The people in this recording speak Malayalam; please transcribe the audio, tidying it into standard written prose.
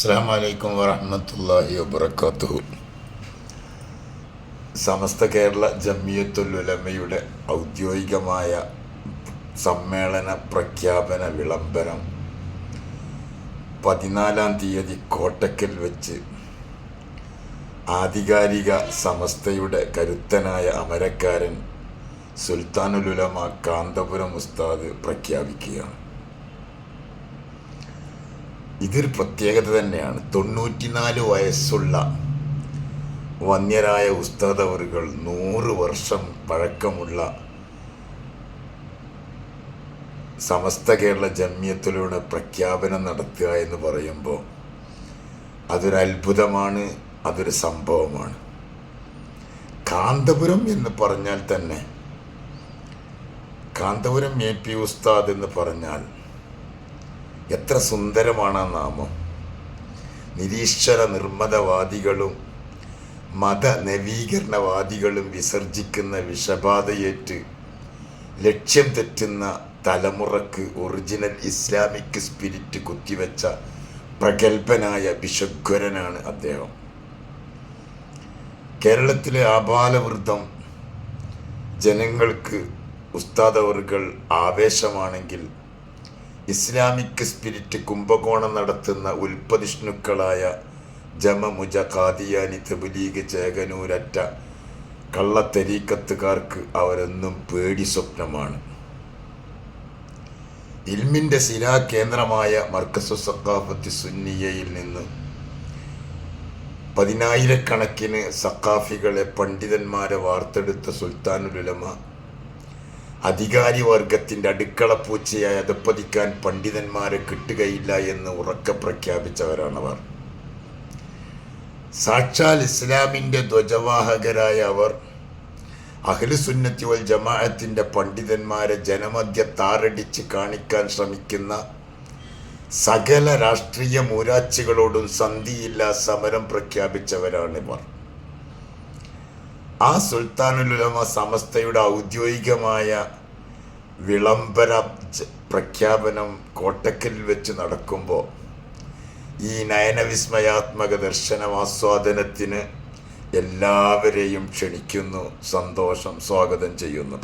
അസ്സലാമു അലൈക്കും വറഹ്മത്തുള്ളാഹി വബറകാതുഹു. സമസ്ത കേരള ജംഇയ്യത്തുൽ ഉലമയുടെ ഔദ്യോഗികമായ സമ്മേളന പ്രഖ്യാപന വിളംബരം 14-ാം തീയതി കോട്ടക്കൽ വെച്ച് ആധികാരിക സമസ്തയുടെ കരുത്തനായ അമരക്കാരൻ സുൽത്താനുൽ ഉലമ കാന്തപുരം ഉസ്താദ് പ്രഖ്യാപിക്കുകയാണ്. ഇതൊരു പ്രത്യേകത തന്നെയാണ്. 94 വയസ്സുള്ള വന്യരായ ഉസ്താദ് അവറുകൾ 100 വർഷം പഴക്കമുള്ള സമസ്ത കേരള ജംഇയ്യത്തിലൂടെ പ്രഖ്യാപനം നടത്തുക എന്ന് പറയുമ്പോൾ അതൊരു അത്ഭുതമാണ്, അതൊരു സംഭവമാണ്. കാന്തപുരം എന്ന് പറഞ്ഞാൽ തന്നെ, കാന്തപുരം AP ഉസ്താദ് എന്ന് പറഞ്ഞാൽ എത്ര സുന്ദരമാണ് ആ നാമം. നിരീശ്വര നിർമ്മതവാദികളും മതനവീകരണവാദികളും വിസർജിക്കുന്ന വിഷബാധയേറ്റ് ലക്ഷ്യം തെറ്റുന്ന തലമുറക്ക് ഒറിജിനൽ ഇസ്ലാമിക് സ്പിരിറ്റ് കുത്തിവെച്ച പ്രഗത്ഭനായ വിശ്വഗ്വരനാണ് അദ്ദേഹം. കേരളത്തിലെ ആബാലവൃദ്ധം ജനങ്ങൾക്ക് ഉസ്താദ് അവറുകൾ ആവേശമാണെങ്കിൽ, ഇസ്ലാമിക് സ്പിരിറ്റ് കുംഭകോണം നടത്തുന്ന ഉൽപ്പതിഷ്ണുക്കളായ ജമമുജ, ഖാദിയാനി, തബ്ലീഗ്, ചേകനൂരറ്റ കള്ളത്തരീക്കത്തുകാർക്ക് അവരെന്നും പേടി സ്വപ്നമാണ്. ഇൽമിൻ്റെ ശിലാകേന്ദ്രമായ മർക്കസു സഖാഫത്തി സുന്നിയയിൽ നിന്ന് 10,000-കണക്കിന് സഖാഫികളെ, പണ്ഡിതന്മാരെ വാർത്തെടുത്ത സുൽത്താനുൽ ഉലമ അധികാരി വർഗത്തിൻ്റെ അടുക്കളപ്പൂച്ചയായി അധപ്പതിക്കാൻ പണ്ഡിതന്മാരെ കിട്ടുകയില്ല എന്ന് ഉറക്കെ പ്രഖ്യാപിച്ചവരാണവർ. സാക്ഷാൽ ഇസ്ലാമിൻ്റെ ധ്വജവാഹകരായ അവർ അഹ്ലു സുന്നത്തി വൽ ജമാഅത്തിൻ്റെ പണ്ഡിതന്മാരെ ജനമധ്യ താറടിച്ച് കാണിക്കാൻ ശ്രമിക്കുന്ന സകല രാഷ്ട്രീയ മൂരാച്ചികളോടും സന്ധിയില്ലാ സമരം പ്രഖ്യാപിച്ചവരാണിവർ. ആ സുൽത്താനുൽ ഉലമ സമസ്തയുടെ ഔദ്യോഗികമായ വിളംബര പ്രഖ്യാപനം കോട്ടക്കലിൽ വെച്ച് നടക്കുമ്പോൾ ഈ നയനവിസ്മയാത്മക ദർശനമാസ്വാദനത്തിന് എല്ലാവരെയും ക്ഷണിക്കുന്നു, സന്തോഷം, സ്വാഗതം ചെയ്യുന്നു.